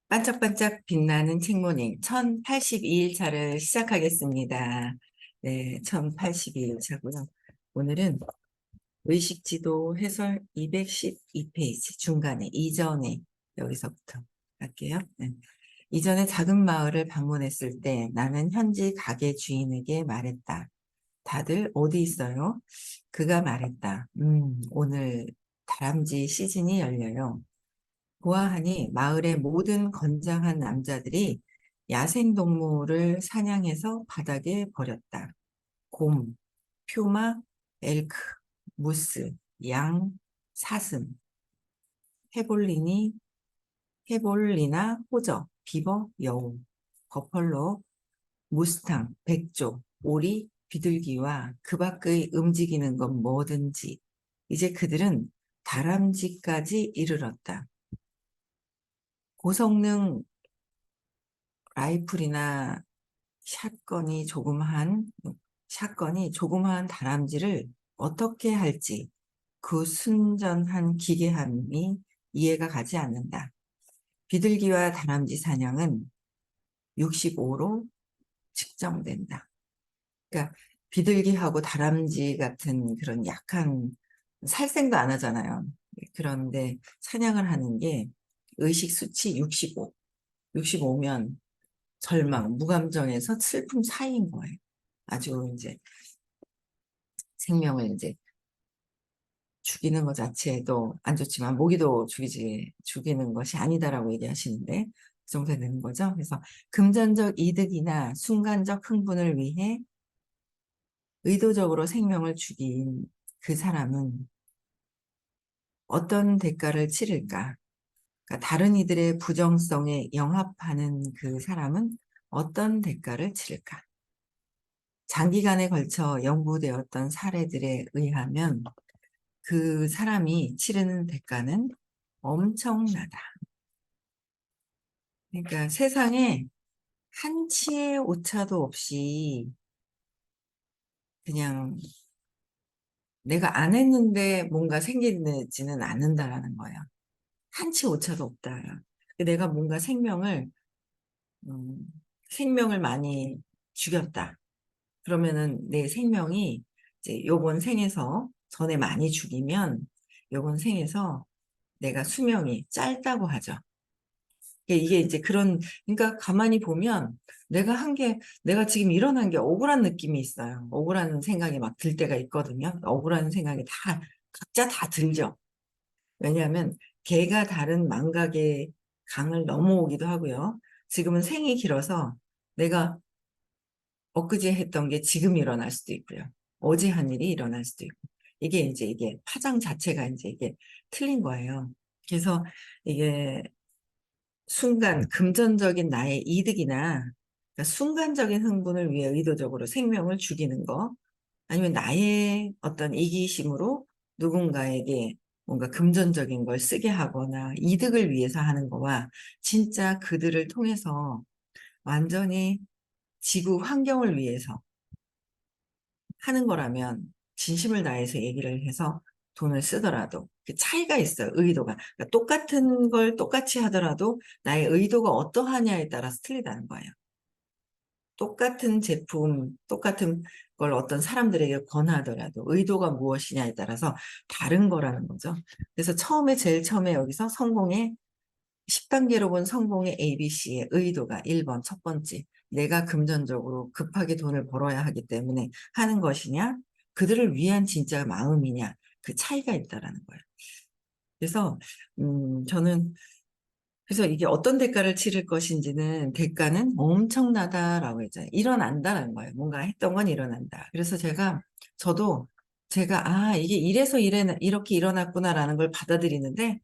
반짝반짝 빛나는 책모닝 1082일차를 시작하겠습니다. 네, 1082일차고요. 오늘은 의식지도 해설 212페이지 중간에 이전에 여기서부터 할게요. 네. 이전에 작은 마을을 방문했을 때 나는 현지 가게 주인에게 말했다. 다들 어디 있어요? 그가 말했다. 오늘 다람쥐 시즌이 열려요. 보아하니 마을의 모든 건장한 남자들이 야생동물을 사냥해서 바닥에 버렸다. 곰, 퓨마, 엘크, 무스, 양, 사슴, 해볼리니, 해볼리나, 호저, 비버, 여우, 버펄로, 무스탕, 백조, 오리, 비둘기와 그 밖의 움직이는 건 뭐든지 이제 그들은 다람쥐까지 이르렀다. 고성능 라이플이나 샷건이 조그마한 다람쥐를 어떻게 할지 그 순전한 기괴함이 이해가 가지 않는다. 비둘기와 다람쥐 사냥은 65로 측정된다. 그러니까 비둘기하고 다람쥐 같은 그런 약한 살생도 안 하잖아요. 그런데 사냥을 하는 게 의식 수치 65, 65면 절망, 무감정에서 슬픔 사이인 거예요. 아주 이제 생명을 이제 죽이는 것 자체도 안 좋지만 모기도 죽이는 것이 아니다라고 얘기하시는데 그 정도 되는 거죠. 그래서 금전적 이득이나 순간적 흥분을 위해 의도적으로 생명을 죽인 그 사람은 어떤 대가를 치를까? 그러니까 다른 이들의 부정성에 영합하는 그 사람은 어떤 대가를 치를까? 장기간에 걸쳐 연구되었던 사례들에 의하면 그 사람이 치르는 대가는 엄청나다. 그러니까 세상에 한치의 오차도 없이 그냥 내가 안 했는데 뭔가 생기지는 않는다라는 거예요. 한치 오차도 없다. 내가 뭔가 음, 생명을 많이 죽였다. 그러면은 내 생명이 이제 요번 생에서 전에 많이 죽이면 요번 생에서 내가 수명이 짧다고 하죠. 이게 이제 그러니까 가만히 보면 내가 지금 일어난 게 억울한 느낌이 있어요. 억울한 생각이 막 들 때가 있거든요. 억울한 생각이 각자 다 들죠. 왜냐하면 개가 다른 망각의 강을 넘어오기도 하고요. 지금은 생이 길어서 내가 엊그제 했던 게 지금 일어날 수도 있고요. 어제 한 일이 일어날 수도 있고. 이게 파장 자체가 이제 이게 틀린 거예요. 그래서 이게 금전적인 나의 이득이나 그러니까 순간적인 흥분을 위해 의도적으로 생명을 죽이는 거 아니면 나의 어떤 이기심으로 누군가에게 뭔가 금전적인 걸 쓰게 하거나 이득을 위해서 하는 거와 진짜 그들을 통해서 완전히 지구 환경을 위해서 하는 거라면 진심을 다해서 얘기를 해서 돈을 쓰더라도 그 차이가 있어요. 의도가. 그러니까 똑같은 걸 똑같이 하더라도 나의 의도가 어떠하냐에 따라서 틀리다는 거예요. 똑같은 제품, 똑같은 걸 어떤 사람들에게 권하더라도 의도가 무엇이냐에 따라서 다른 거라는 거죠. 그래서 제일 처음에 여기서 10단계로 본 성공의 ABC의 의도가 1번, 첫 번째. 내가 금전적으로 급하게 돈을 벌어야 하기 때문에 하는 것이냐, 그들을 위한 진짜 마음이냐, 그 차이가 있다라는 거예요. 그래서, 저는, 그래서 이게 어떤 대가를 치를 것인지는 대가는 엄청나다라고 했잖아요. 일어난다라는 거예요. 뭔가 했던 건 일어난다. 그래서 저도 이게 이렇게 일어났구나라는 걸 받아들이는데,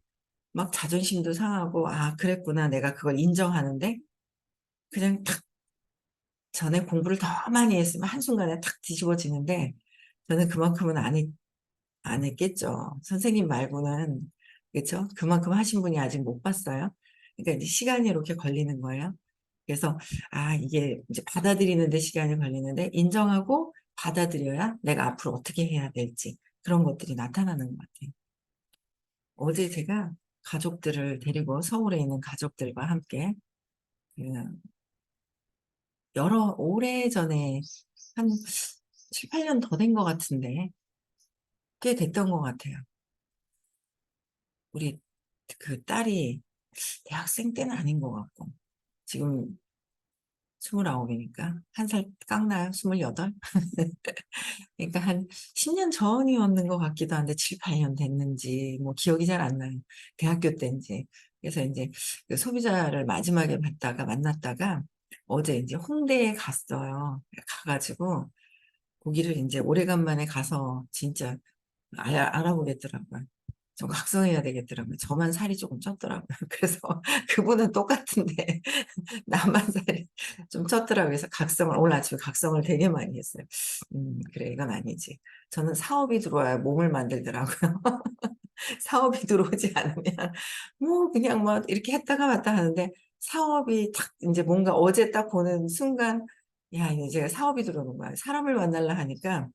막 자존심도 상하고, 그랬구나. 내가 그걸 인정하는데, 그냥 탁, 전에 공부를 더 많이 했으면 한순간에 탁 뒤집어지는데, 저는 그만큼은 안 했겠죠. 선생님 말고는, 그렇죠? 그만큼 하신 분이 아직 못 봤어요. 그러니까 이제 시간이 이렇게 걸리는 거예요. 그래서, 이게 이제 받아들이는데 시간이 걸리는데, 인정하고 받아들여야 내가 앞으로 어떻게 해야 될지, 그런 것들이 나타나는 것 같아요. 어제 제가 가족들을 데리고 서울에 있는 가족들과 함께 그 여러 오래전에 한 7, 8년 더 된 것 같은데 꽤 됐던 것 같아요. 우리 그 딸이 대학생 때는 아닌 것 같고 지금 29이니까 한 살 깎나요? 28? 그러니까 한 10년 전이었는 것 같기도 한데 7, 8년 됐는지 뭐 기억이 잘 안 나요. 대학교 때인지. 그래서 이제 그 소비자를 마지막에 봤다가 만났다가 어제 이제 홍대에 갔어요. 가가지고 거기를 이제 오래간만에 가서 진짜 알아보겠더라고요. 좀 각성해야 되겠더라고요. 저만 살이 조금 쪘더라고요. 그래서 그분은 똑같은데 나만 살이 좀 쪘더라고요. 그래서 각성을 오늘 아침에 각성을 되게 많이 했어요. 그래 이건 아니지. 저는 사업이 들어와야 몸을 만들더라고요. 사업이 들어오지 않으면 뭐 그냥 뭐 이렇게 했다가 왔다 하는데 사업이 딱 이제 뭔가 어제 딱 보는 순간 야 이제 사업이 들어오는 거야. 사람을 만나려 하니까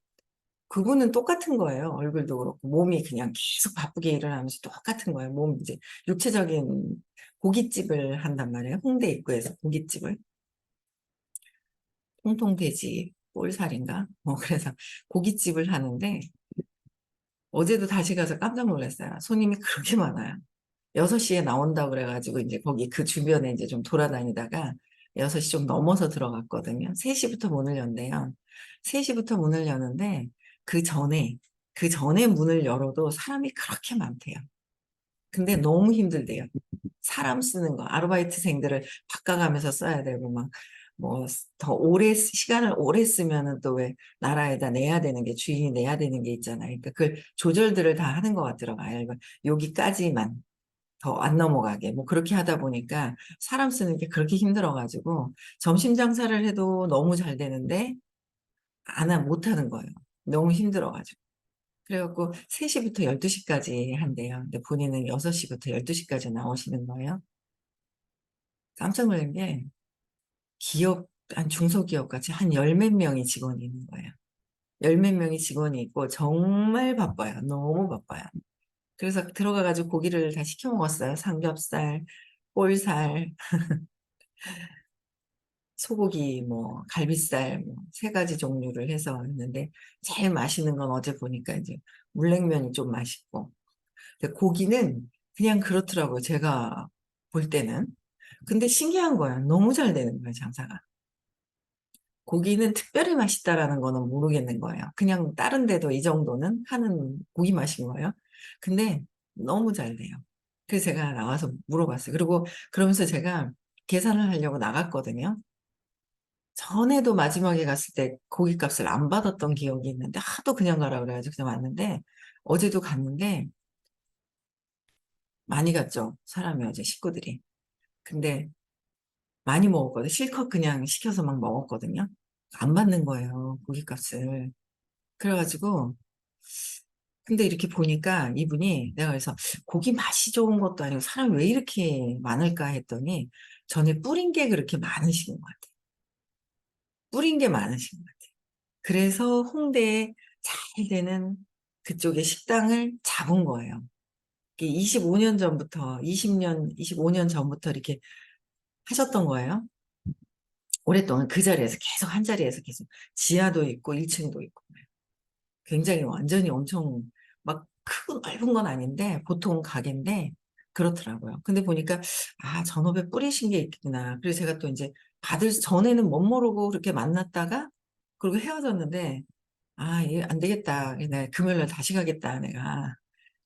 그분은 똑같은 거예요. 얼굴도 그렇고 몸이 그냥 계속 바쁘게 일을 하면서 똑같은 거예요. 몸 이제 육체적인 고깃집을 한단 말이에요. 홍대 입구에서 고깃집을 통통돼지 볼살인가? 뭐 그래서 고깃집을 하는데 어제도 다시 가서 깜짝 놀랐어요. 손님이 그렇게 많아요. 6시에 나온다고 그래가지고 이제 거기 그 주변에 이제 좀 돌아다니다가 6시 좀 넘어서 들어갔거든요. 3시부터 문을 연대요. 3시부터 문을 여는데 그 전에, 그 전에 문을 열어도 사람이 그렇게 많대요. 근데 너무 힘들대요. 사람 쓰는 거, 아르바이트생들을 바꿔가면서 써야 되고 막, 뭐, 더 오래, 시간을 오래 쓰면은 또 왜 나라에다 내야 되는 게, 주인이 내야 되는 게 있잖아요. 그러니까 그 조절들을 다 하는 것 같더라고요. 여기까지만. 더 안 넘어가게 뭐 그렇게 하다 보니까 사람 쓰는 게 그렇게 힘들어가지고 점심 장사를 해도 너무 잘 되는데 못 하는 거예요. 너무 힘들어가지고. 그래갖고 3시부터 12시까지 한대요. 근데 본인은 6시부터 12시까지 나오시는 거예요. 깜짝 놀란 게 기업, 한 중소기업 같이 한 열 몇 명이 직원이 있는 거예요. 열 몇 명이 직원이 있고 정말 바빠요. 너무 바빠요. 그래서 들어가가지고 고기를 다 시켜 먹었어요. 삼겹살, 볼살, 소고기, 뭐, 갈비살, 뭐, 3가지 종류를 해서 했는데, 제일 맛있는 건 어제 보니까 이제 물냉면이 좀 맛있고. 근데 고기는 그냥 그렇더라고요. 제가 볼 때는. 근데 신기한 거야. 너무 잘 되는 거야, 장사가. 고기는 특별히 맛있다라는 거는 모르겠는 거예요. 그냥 다른 데도 이 정도는 하는 고기 맛인 거예요. 근데 너무 잘 돼요. 그래서 제가 나와서 물어봤어요. 그리고 그러면서 제가 계산을 하려고 나갔거든요. 전에도 마지막에 갔을 때 고깃값을 안 받았던 기억이 있는데 하도 그냥 가라 그래가지고 그냥 왔는데 어제도 갔는데 많이 갔죠. 사람이 어제 식구들이. 근데 많이 먹었거든요. 실컷 그냥 시켜서 막 먹었거든요. 안 받는 거예요. 고깃값을. 그래가지고 근데 이렇게 보니까 이분이 내가 그래서 고기 맛이 좋은 것도 아니고 사람이 왜 이렇게 많을까 했더니 전에 뿌린 게 그렇게 많으신 것 같아요. 뿌린 게 많으신 것 같아요. 그래서 홍대에 잘 되는 그쪽에 식당을 잡은 거예요. 25년 전부터, 20년, 25년 전부터 이렇게 하셨던 거예요. 오랫동안 그 자리에서 계속 한 자리에서 계속 지하도 있고 1층도 있고 굉장히 완전히 엄청 막 크고 넓은 건 아닌데 보통 가게인데 그렇더라고요. 근데 보니까 아 전업에 뿌리신 게 있구나. 그래서 제가 또 이제 받을 전에는 못 모르고 그렇게 만났다가 그리고 헤어졌는데 아, 이게 안 되겠다. 내가 금요일 날 다시 가겠다, 내가.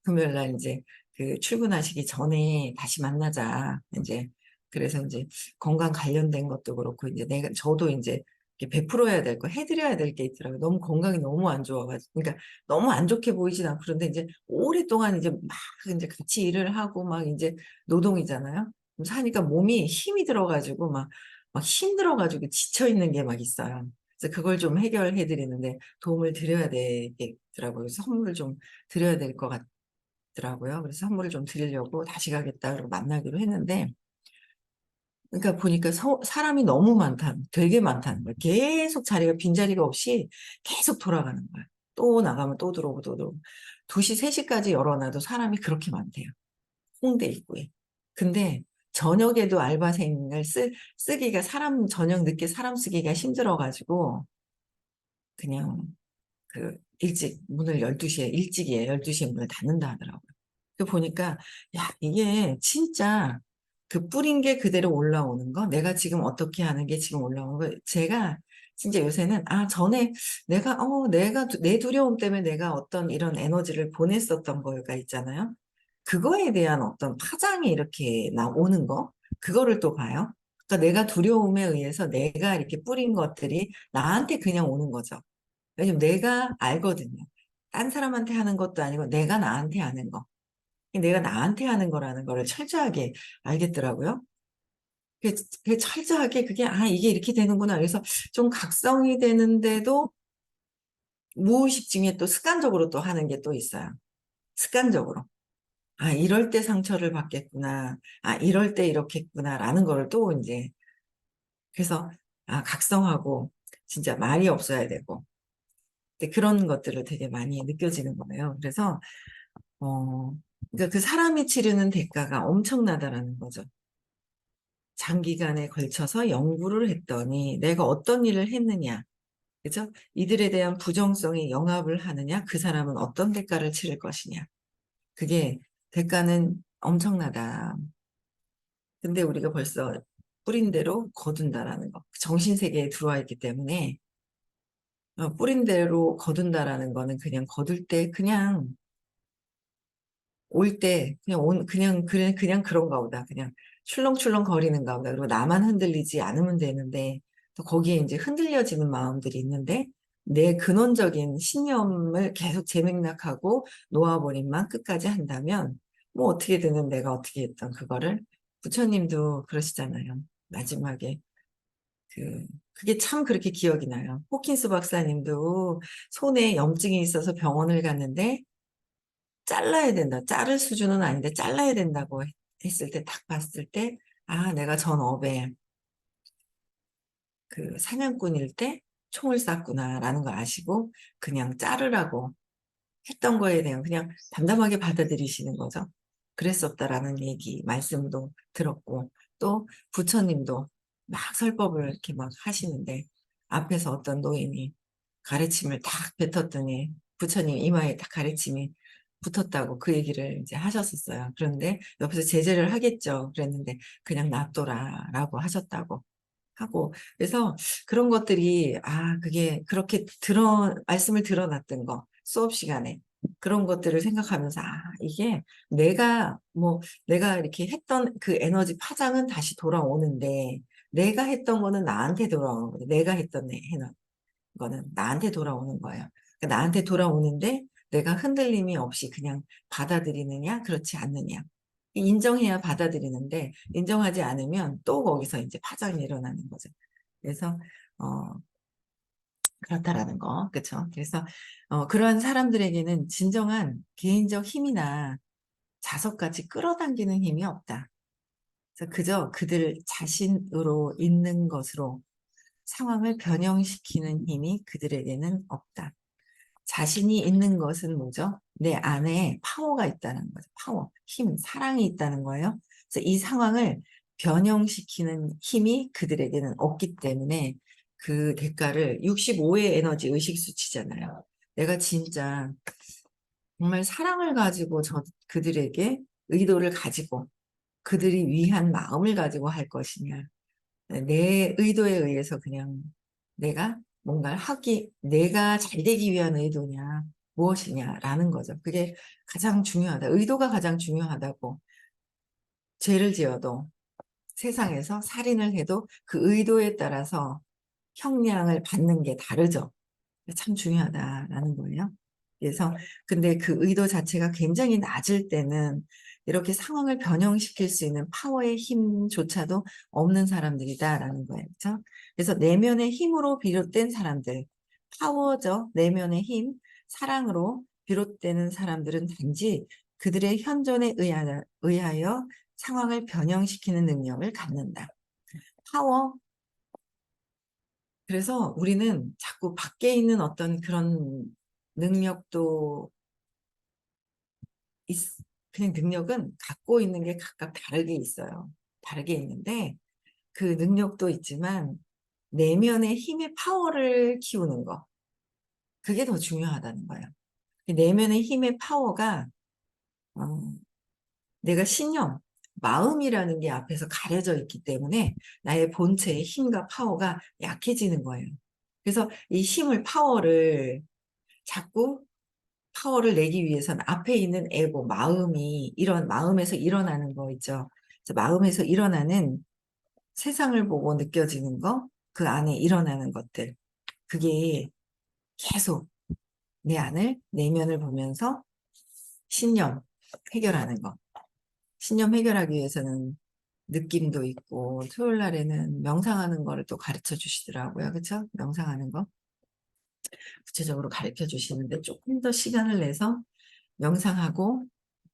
금요일 날 이제 그 출근하시기 전에 다시 만나자. 이제, 그래서 이제 건강 관련된 것도 그렇고, 이제 저도 이제 이렇게 베풀어야 될 거, 해드려야 될 게 있더라고요. 너무 건강이 너무 안 좋아가지고. 그러니까 너무 안 좋게 보이진 않고, 그런데 이제 오랫동안 이제 막 이제 같이 일을 하고 막 이제 노동이잖아요. 그럼 사니까 몸이 힘이 들어가지고 막 힘들어가지고 지쳐있는 게 막 있어요. 그래서 그걸 좀 해결해 드리는데 도움을 드려야 되겠더라고요. 그래서 선물을 좀 드려야 될 것 같더라고요. 그래서 선물을 좀 드리려고 다시 가겠다 그러고 만나기로 했는데 그러니까 보니까 사람이 너무 많다, 되게 많다는 거예요. 계속 자리가 빈자리가 없이 계속 돌아가는 거예요. 또 나가면 또 들어오고 또 들어오고 2시, 3시까지 열어놔도 사람이 그렇게 많대요. 홍대 입구에. 근데 저녁에도 알바생을 쓰기가 저녁 늦게 사람 쓰기가 힘들어가지고 그냥 일찍 문을 12시에 일찍이에요. 12시에 문을 닫는다 하더라고요. 그 보니까 야 이게 진짜 그 뿌린 게 그대로 올라오는 거 내가 지금 어떻게 하는 게 지금 올라오는 거 제가 진짜 요새는 전에 내가 내 두려움 때문에 내가 어떤 이런 에너지를 보냈었던 거가 있잖아요. 그거에 대한 어떤 파장이 이렇게 나오는 거 그거를 또 봐요. 그러니까 내가 두려움에 의해서 내가 이렇게 뿌린 것들이 나한테 그냥 오는 거죠. 왜냐면 내가 알거든요. 딴 사람한테 하는 것도 아니고 내가 나한테 하는 거. 내가 나한테 하는 거라는 거를 철저하게 알겠더라고요. 그게 철저하게 이게 이렇게 되는구나. 그래서 좀 각성이 되는데도 무의식 중에 또 습관적으로 또 하는 게 또 있어요. 습관적으로. 이럴 때 상처를 받겠구나. 이럴 때 이렇겠구나라는 거를 또 이제 그래서 각성하고 진짜 말이 없어야 되고 그런 것들을 되게 많이 느껴지는 거예요. 그래서 그러니까 그 사람이 치르는 대가가 엄청나다라는 거죠. 장기간에 걸쳐서 연구를 했더니 내가 어떤 일을 했느냐, 그죠? 이들에 대한 부정성이 영합을 하느냐, 그 사람은 어떤 대가를 치를 것이냐. 그게 대가는 엄청나다. 근데 우리가 벌써 뿌린 대로 거둔다라는 거. 정신세계에 들어와 있기 때문에 뿌린 대로 거둔다라는 거는 그냥 거둘 때 그냥 올 때 그냥 그냥 그런가 보다. 그냥 출렁출렁 거리는가 보다. 그리고 나만 흔들리지 않으면 되는데 또 거기에 이제 흔들려지는 마음들이 있는데 내 근원적인 신념을 계속 재맥락하고 놓아버림만 끝까지 한다면 뭐 어떻게 되는 내가 어떻게 했던 그거를 부처님도 그러시잖아요. 마지막에 그게 참 그렇게 기억이 나요. 호킨스 박사님도 손에 염증이 있어서 병원을 갔는데 잘라야 된다. 자를 수준은 아닌데 잘라야 된다고 했을 때 딱 봤을 때 내가 전 업에 사냥꾼일 때 총을 쐈구나라는 걸 아시고 그냥 자르라고 했던 거에 대한 그냥 담담하게 받아들이시는 거죠. 그랬었다라는 얘기 말씀도 들었고 또 부처님도 막 설법을 이렇게 막 하시는데 앞에서 어떤 노인이 가르침을 딱 뱉었더니 부처님 이마에 딱 가르침이 붙었다고 그 얘기를 이제 하셨었어요. 그런데 옆에서 제재를 하겠죠. 그랬는데 그냥 놔둬라라고 하셨다고 하고 그래서 그런 것들이 그게 그렇게 말씀을 들어놨던 거 수업 시간에 그런 것들을 생각하면서 이게 내가 이렇게 했던 그 에너지 파장은 다시 돌아오는데 내가 했던 거는 나한테 돌아오는 거예요. 내가 했던 거는 나한테 돌아오는 거예요. 그러니까 나한테 돌아오는데 내가 흔들림이 없이 그냥 받아들이느냐 그렇지 않느냐 인정해야 받아들이는데 인정하지 않으면 또 거기서 이제 파장이 일어나는 거죠. 그래서 어, 그렇다라는 거, 그렇죠? 그래서 그러한 사람들에게는 진정한 개인적 힘이나 자석같이 끌어당기는 힘이 없다. 그래서 그저 그들 자신으로 있는 것으로 상황을 변형시키는 힘이 그들에게는 없다. 자신이 있는 것은 뭐죠? 내 안에 파워가 있다는 거죠. 파워, 힘, 사랑이 있다는 거예요. 그래서 이 상황을 변형시키는 힘이 그들에게는 없기 때문에 그 대가를 65의 에너지 의식 수치잖아요. 내가 진짜 정말 사랑을 가지고 그들에게 의도를 가지고 그들이 위한 마음을 가지고 할 것이냐. 내 의도에 의해서 그냥 내가 잘 되기 위한 의도냐, 무엇이냐라는 거죠. 그게 가장 중요하다. 의도가 가장 중요하다고. 죄를 지어도 세상에서 살인을 해도 그 의도에 따라서 형량을 받는 게 다르죠. 참 중요하다라는 거예요. 그래서 근데 그 의도 자체가 굉장히 낮을 때는 이렇게 상황을 변형시킬 수 있는 파워의 힘조차도 없는 사람들이다라는 거예요. 그렇죠? 그래서 내면의 힘으로 비롯된 사람들, 파워죠. 내면의 힘, 사랑으로 비롯되는 사람들은 단지 그들의 현존에 의하여 상황을 변형시키는 능력을 갖는다. 파워, 그래서 우리는 자꾸 밖에 있는 어떤 그런 능력도 그냥 능력은 갖고 있는 게 각각 다르게 있어요. 다르게 있는데 그 능력도 있지만 내면의 힘의 파워를 키우는 거. 그게 더 중요하다는 거예요. 내면의 힘의 파워가 어, 내가 신념, 마음이라는 게 앞에서 가려져 있기 때문에 나의 본체의 힘과 파워가 약해지는 거예요. 그래서 이 힘을, 자꾸 파워를 내기 위해서는 앞에 있는 에고, 마음이, 이런 마음에서 일어나는 거 있죠. 그래서 마음에서 일어나는 세상을 보고 느껴지는 거, 그 안에 일어나는 것들. 그게 계속 내면을 보면서 신념 해결하는 거. 신념 해결하기 위해서는 느낌도 있고, 토요일 날에는 명상하는 거를 또 가르쳐 주시더라고요. 그쵸? 명상하는 거. 구체적으로 가르쳐 주시는데 조금 더 시간을 내서 명상하고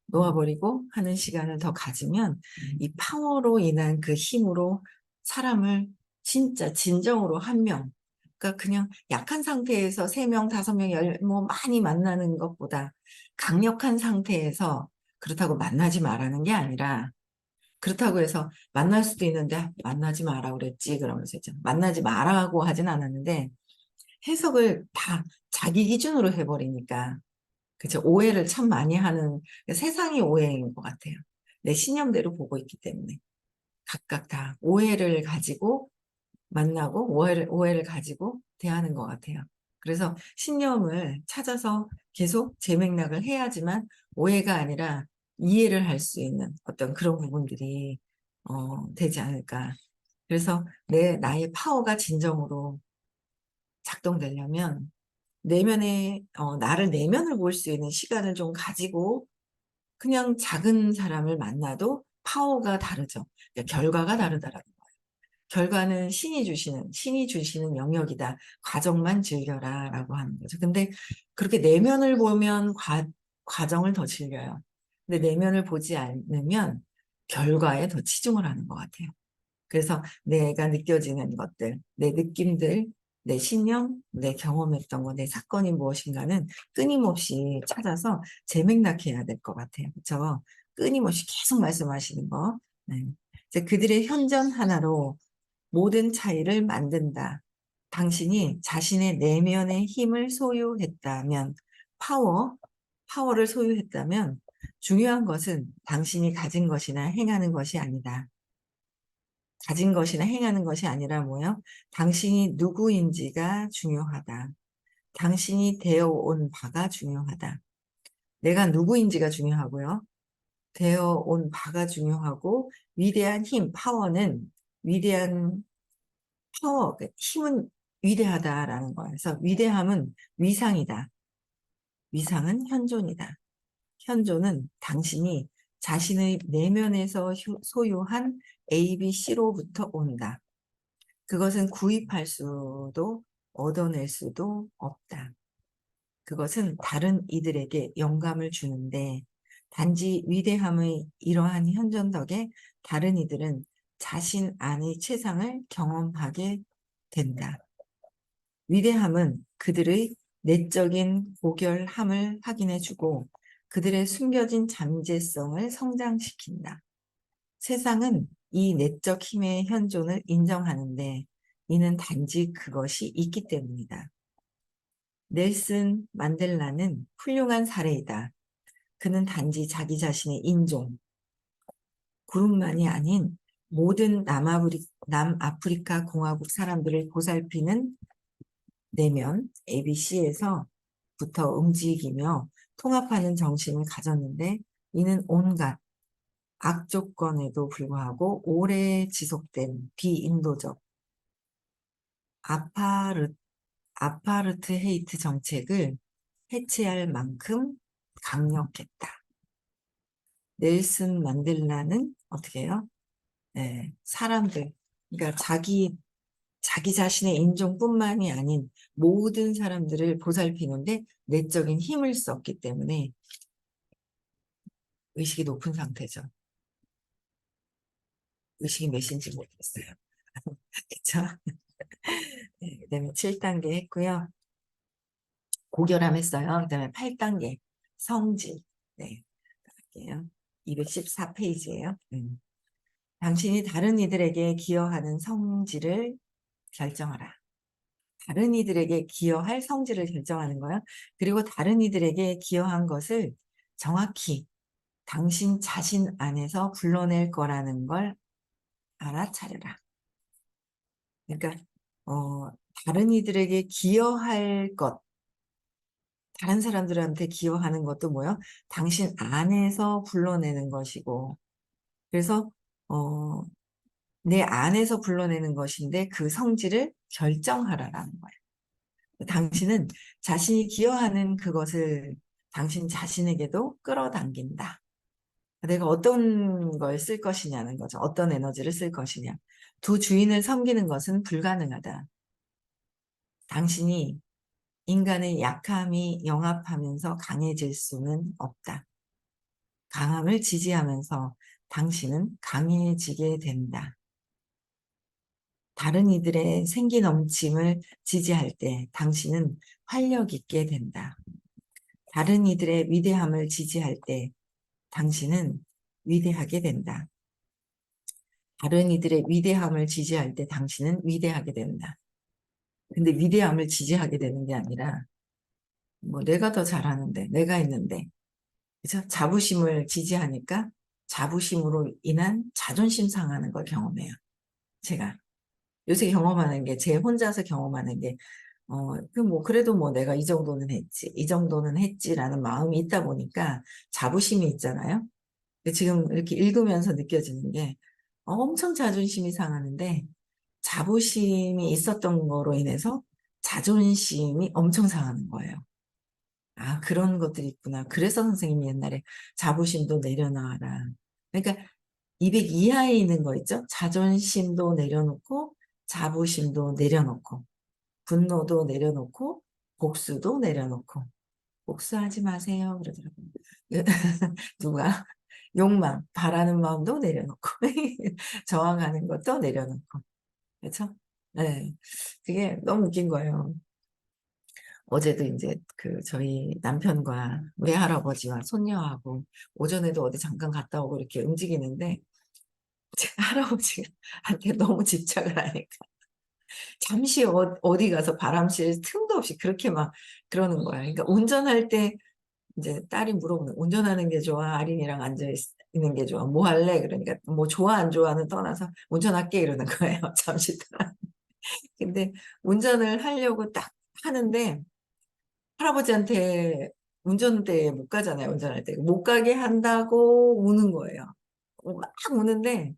놓아버리고 하는 시간을 더 가지면 이 파워로 인한 그 힘으로 사람을 진짜 진정으로 한 명, 그러니까 그냥 약한 상태에서 세 명, 다섯 명, 뭐 많이 만나는 것보다 강력한 상태에서 그렇다고 만나지 말라는 게 아니라 그렇다고 해서 만날 수도 있는데 만나지 마라 그랬지 그러면서 이제 만나지 마라고 하진 않았는데 해석을 다 자기 기준으로 해버리니까 그죠. 오해를 참 많이 하는 세상이 오해인 것 같아요. 내 신념대로 보고 있기 때문에 각각 다 오해를 가지고 만나고 오해를 가지고 대하는 것 같아요. 그래서 신념을 찾아서 계속 재맥락을 해야지만 오해가 아니라 이해를 할 수 있는 어떤 그런 부분들이 되지 않을까. 그래서 나의 파워가 진정으로 작동되려면 나를 내면을 볼 수 있는 시간을 좀 가지고 그냥 작은 사람을 만나도 파워가 다르죠. 그러니까 결과가 다르더라고요. 결과는 신이 주시는 영역이다. 과정만 즐겨라 라고 하는 거죠. 근데 그렇게 내면을 보면 과정을 더 즐겨요. 근데 내면을 보지 않으면 결과에 더 치중을 하는 것 같아요. 그래서 내가 느껴지는 것들, 내 느낌들, 내 신념, 내 경험했던 거, 내 사건이 무엇인가는 끊임없이 찾아서 재맥락해야 될 것 같아요. 그렇죠? 끊임없이 계속 말씀하시는 거. 네. 이제 그들의 현전 하나로 모든 차이를 만든다. 당신이 자신의 내면의 힘을 소유했다면, 파워, 파워를 소유했다면 중요한 것은 당신이 가진 것이나 행하는 것이 아니다. 가진 것이나 행하는 것이 아니라 뭐요? 당신이 누구인지가 중요하다. 당신이 되어온 바가 중요하다. 내가 누구인지가 중요하고요. 되어온 바가 중요하고 위대한 힘, 파워는 위대한 힘은 위대하다라는 거예요. 그래서 위대함은 위상이다. 위상은 현존이다. 현존은 당신이 자신의 내면에서 소유한 ABC로부터 온다. 그것은 구입할 수도 얻어낼 수도 없다. 그것은 다른 이들에게 영감을 주는데 단지 위대함의 이러한 현존 덕에 다른 이들은 자신 안의 최상을 경험하게 된다. 위대함은 그들의 내적인 고결함을 확인해주고 그들의 숨겨진 잠재성을 성장시킨다. 세상은 이 내적 힘의 현존을 인정하는데 이는 단지 그것이 있기 때문이다. 넬슨 만델라는 훌륭한 사례이다. 그는 단지 자기 자신의 인종, 그룹만이 아닌 모든 남아프리카 공화국 사람들을 보살피는 내면 ABC에서부터 움직이며 통합하는 정신을 가졌는데 이는 온갖 악조건에도 불구하고 오래 지속된 비인도적 아파르, 아파르트헤이트 정책을 해체할 만큼 강력했다. 넬슨 만델라는 어떻게 해요? 네, 그러니까 자기 자신의 인종뿐만이 아닌 모든 사람들을 보살피는데 내적인 힘을 썼기 때문에 의식이 높은 상태죠. 의식이 몇인지 모르겠어요. 그쵸? 네, 그다음에 7단계 했고요. 고결함 했어요. 그다음에 8단계 성질. 네. 읽어드릴게요. 214페이지예요. 당신이 다른 이들에게 기여하는 성질을 결정하라. 다른 이들에게 기여할 성질을 결정하는 거야. 그리고 다른 이들에게 기여한 것을 정확히 당신 자신 안에서 불러낼 거라는 걸 알아차려라. 그러니까 다른 이들에게 기여할 것, 다른 사람들한테 기여하는 것도 뭐요? 당신 안에서 불러내는 것이고, 그래서 내 안에서 불러내는 것인데 그 성질을 결정하라라는 거예요. 당신은 자신이 기여하는 그것을 당신 자신에게도 끌어당긴다. 내가 어떤 걸 쓸 것이냐는 거죠. 어떤 에너지를 쓸 것이냐. 두 주인을 섬기는 것은 불가능하다. 당신이 인간의 약함이 영합하면서 강해질 수는 없다. 강함을 지지하면서 당신은 강해지게 된다. 다른 이들의 생기 넘침을 지지할 때 당신은 활력 있게 된다. 다른 이들의 위대함을 지지할 때 당신은 위대하게 된다. 다른 이들의 위대함을 지지할 때 당신은 위대하게 된다. 근데 위대함을 지지하게 되는 게 아니라 뭐 내가 더 잘하는데 내가 있는데 그죠? 자부심을 지지하니까 자부심으로 인한 자존심 상하는 걸 경험해요. 제가 요새 경험하는 게 제 혼자서 경험하는 게 그래도 뭐 내가 이 정도는 했지, 이 정도는 했지라는 마음이 있다 보니까 자부심이 있잖아요. 근데 지금 이렇게 읽으면서 느껴지는 게 엄청 자존심이 상하는데 자부심이 있었던 거로 인해서 자존심이 엄청 상하는 거예요. 아, 그런 것들이 있구나. 그래서 선생님이 옛날에 자부심도 내려놔라. 그러니까 200 이하에 있는 거 있죠? 자존심도 내려놓고 자부심도 내려놓고 분노도 내려놓고 복수도 내려놓고 복수하지 마세요 그러더라고요. 누가 욕망, 바라는 마음도 내려놓고 저항하는 것도 내려놓고 그렇죠? 네, 그게 너무 웃긴 거예요. 어제도 이제 그 저희 남편과 외할아버지와 손녀하고 오전에도 어디 잠깐 갔다 오고 이렇게 움직이는데 제 할아버지한테 너무 집착을 하니까 잠시 어디 가서 바람 쉴 틈도 없이 그렇게 막 그러는 거야. 그러니까 운전할 때 이제 딸이 물어보는 운전하는 게 좋아? 아린이랑 앉아 있는 게 좋아? 뭐 할래? 그러니까 뭐 좋아 안 좋아는 떠나서 운전할게 이러는 거예요. 잠시 동안. 근데 운전을 하려고 딱 하는데 할아버지한테 운전대에 못 가잖아요. 운전할 때. 못 가게 한다고 우는 거예요. 막 우는데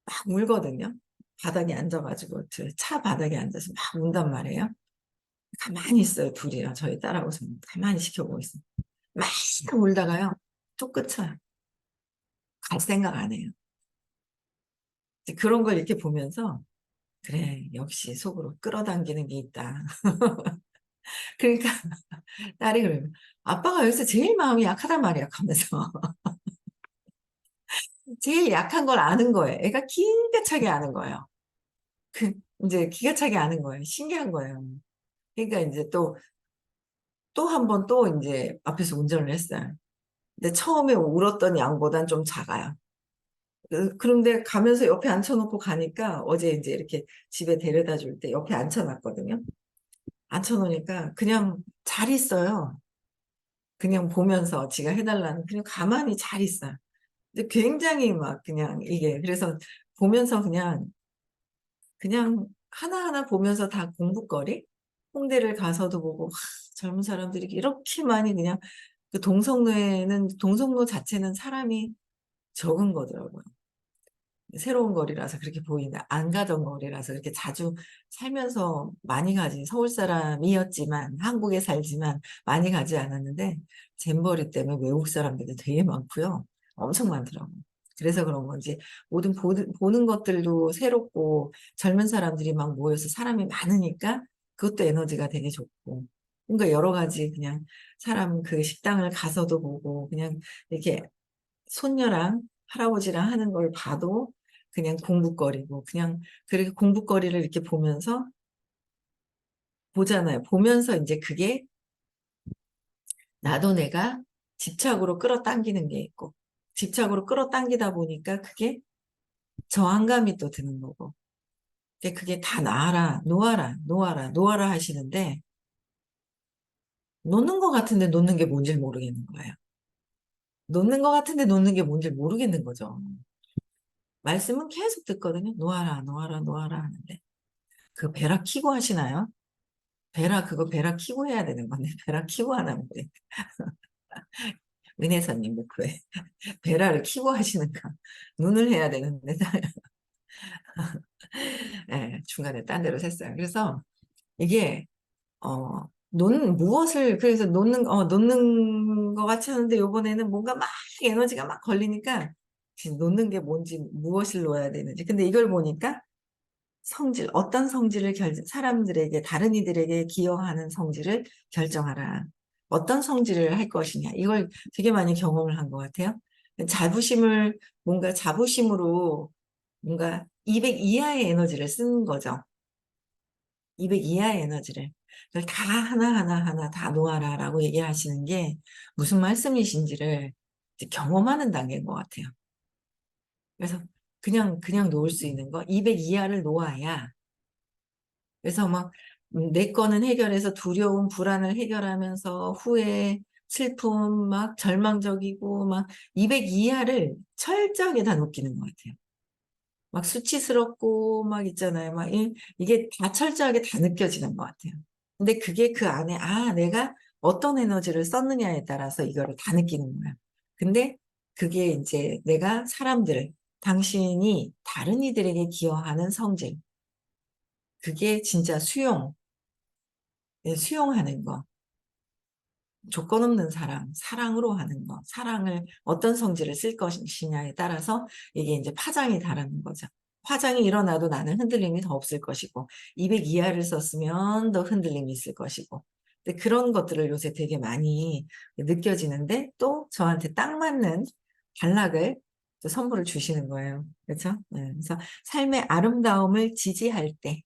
막 울거든요. 바닥에 앉아가지고 차 바닥에 앉아서 막 운단 말이에요. 가만히 있어요. 둘이랑 저희 딸하고 저는 가만히 지켜보고 있어요. 막 울다가요. 또 끝쳐요. 갈 생각 안 해요. 이제 그런 걸 이렇게 보면서 그래 역시 속으로 끌어당기는 게 있다. 그러니까 딸이 그래요. 아빠가 여기서 제일 마음이 약하단 말이야 하면서 제일 약한 걸 아는 거예요. 애가 기가 차게 아는 거예요. 그 이제 기가 차게 아는 거예요. 신기한 거예요. 그러니까 이제 또 한 번 또 이제 앞에서 운전을 했어요. 근데 처음에 울었던 양보단 좀 작아요. 그런데 가면서 옆에 앉혀놓고 가니까 어제 이제 이렇게 집에 데려다 줄 때 옆에 앉혀놨거든요. 앉혀놓으니까 그냥 잘 있어요. 그냥 보면서 지가 해달라는 그냥 가만히 잘 있어요. 근데 굉장히 막 그냥 이게 그래서 보면서 그냥 하나하나 보면서 다 공부거리? 홍대를 가서도 보고 젊은 사람들이 이렇게 많이 그냥 그 동성로 자체는 사람이 적은 거더라고요. 새로운 거리라서 그렇게 보이는데 안 가던 거리라서 그렇게 자주 살면서 많이 가지 서울 사람이었지만 한국에 살지만 많이 가지 않았는데 잼버리 때문에 외국 사람들이 되게 많고요. 엄청 많더라고요. 그래서 그런 건지 모든 보는 것들도 새롭고 젊은 사람들이 막 모여서 사람이 많으니까 그것도 에너지가 되게 좋고 뭔가 여러 가지 그냥 사람 그 식당을 가서도 보고 그냥 이렇게 손녀랑 할아버지랑 하는 걸 봐도 그냥 공부거리고 그냥 그렇게 공부거리를 이렇게 보면서 보잖아요. 보면서 이제 그게 나도 내가 집착으로 끌어당기는 게 있고, 집착으로 끌어당기다 보니까 그게 저항감이 또 드는 거고, 그게 다 놔라, 놓아라, 놓아라, 놓아라 하시는데, 놓는 것 같은데 놓는 게 뭔지 모르겠는 거예요. 놓는 것 같은데 놓는 게 뭔지 모르겠는 거죠. 말씀은 계속 듣거든요. 놓아라, 놓아라, 놓아라 하는데. 그 베라 키고 하시나요? 그거 베라 키고 해야 되는 건데, 베라 키고 안 하면 돼. 은혜사님 목표에. 베라를 키고 하시는가. 눈을 해야 되는데, 예, 중간에 딴 데로 샜어요. 그래서 이게, 그래서 놓는 것 같이 하는데, 요번에는 뭔가 막 에너지가 막 걸리니까, 지금 놓는 게 뭔지, 무엇을 놓아야 되는지. 근데 이걸 보니까, 어떤 성질을 사람들에게, 다른 이들에게 기여하는 성질을 결정하라. 어떤 성질을 할 것이냐. 이걸 되게 많이 경험을 한 것 같아요. 뭔가 자부심으로 뭔가 200 이하의 에너지를 쓰는 거죠. 200 이하의 에너지를. 그걸 다 하나하나 다 놓아라라고 얘기하시는 게 무슨 말씀이신지를 이제 경험하는 단계인 것 같아요. 그래서 그냥 놓을 수 있는 거, 200 이하를 놓아야 그래서 막 내 거는 해결해서 두려움, 불안을 해결하면서 후회, 슬픔, 막 절망적이고 막 200 이하를 철저하게 다 느끼는 것 같아요. 막 수치스럽고 막 있잖아요. 막 이게 다 철저하게 다 느껴지는 것 같아요. 근데 그게 그 안에 내가 어떤 에너지를 썼느냐에 따라서 이거를 다 느끼는 거야. 근데 그게 이제 당신이 다른 이들에게 기여하는 성질, 그게 진짜 수용하는 거, 조건 없는 사랑으로 하는 거, 사랑을 어떤 성질을 쓸 것이냐에 따라서 이게 이제 파장이 다른 거죠. 파장이 일어나도 나는 흔들림이 더 없을 것이고, 200 이하를 썼으면 더 흔들림이 있을 것이고. 근데 그런 것들을 요새 되게 많이 느껴지는데, 또 저한테 딱 맞는 단락을 또 선물을 주시는 거예요. 그렇죠? 네. 그래서 삶의 아름다움을 지지할 때,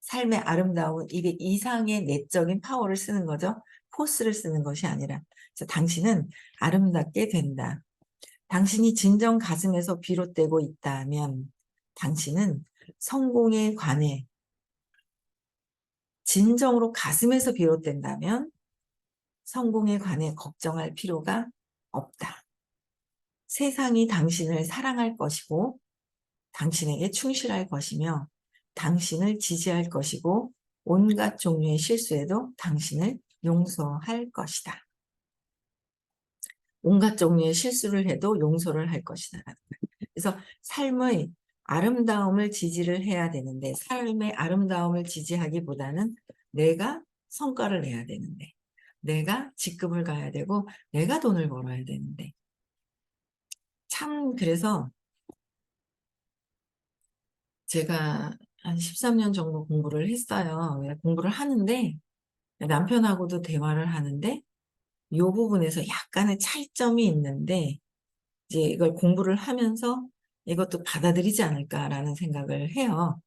삶의 아름다운 200 이상의 내적인 파워를 쓰는 거죠. 포스를 쓰는 것이 아니라. 그래서 당신은 아름답게 된다. 당신이 진정 가슴에서 비롯되고 있다면 당신은 성공에 관해 진정으로 가슴에서 비롯된다면 성공에 관해 걱정할 필요가 없다. 세상이 당신을 사랑할 것이고 당신에게 충실할 것이며 당신을 지지할 것이고 온갖 종류의 실수에도 당신을 용서할 것이다. 온갖 종류의 실수를 해도 용서를 할 것이다. 그래서 삶의 아름다움을 지지를 해야 되는데 삶의 아름다움을 지지하기보다는 내가 성과를 내야 되는데 내가 직급을 가야 되고 내가 돈을 벌어야 되는데 참 그래서 제가 한 13년 정도 공부를 했어요. 공부를 하는데 남편하고도 대화를 하는데 이 부분에서 약간의 차이점이 있는데 이제 이걸 공부를 하면서 이것도 받아들이지 않을까라는 생각을 해요.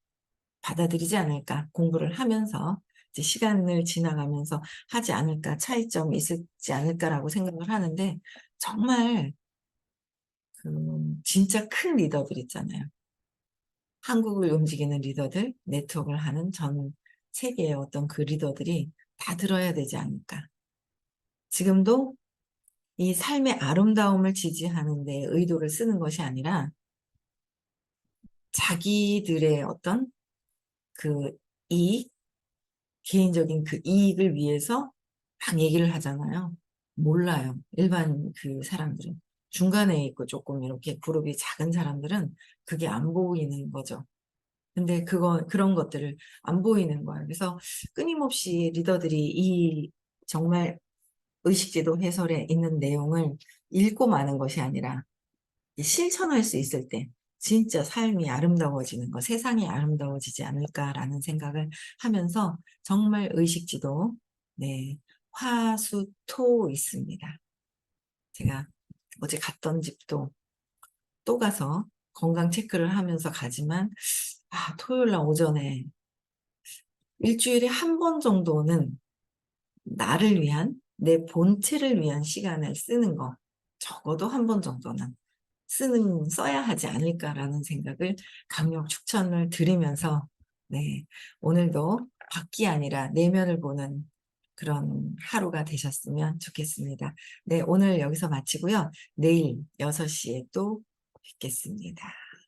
받아들이지 않을까 공부를 하면서 이제 시간을 지나가면서 하지 않을까 차이점이 있지 않을까라고 생각을 하는데 정말 진짜 큰 리더들 있잖아요. 한국을 움직이는 리더들, 네트워크를 하는 전 세계의 어떤 그 리더들이 다 들어야 되지 않을까. 지금도 이 삶의 아름다움을 지지하는 데 의도를 쓰는 것이 아니라 자기들의 어떤 그 이익, 개인적인 그 이익을 위해서 막 얘기를 하잖아요. 몰라요. 일반 그 사람들은. 중간에 있고 조금 이렇게 그룹이 작은 사람들은 그게 안 보이는 거죠. 근데 그런 것들을 안 보이는 거예요. 그래서 끊임없이 리더들이 이 정말 의식제도 해설에 있는 내용을 읽고 마는 것이 아니라 실천할 수 있을 때 진짜 삶이 아름다워지는 거, 세상이 아름다워지지 않을까라는 생각을 하면서 정말 의식지도, 네, 화수토 있습니다. 제가 어제 갔던 집도 또 가서 건강 체크를 하면서 가지만, 토요일 날 오전에 일주일에 한 번 정도는 나를 위한 내 본체를 위한 시간을 쓰는 거, 적어도 한 번 정도는 써야 하지 않을까라는 생각을 강력 추천을 드리면서, 네, 오늘도 밖이 아니라 내면을 보는 그런 하루가 되셨으면 좋겠습니다. 네, 오늘 여기서 마치고요. 내일 6시에 또 뵙겠습니다.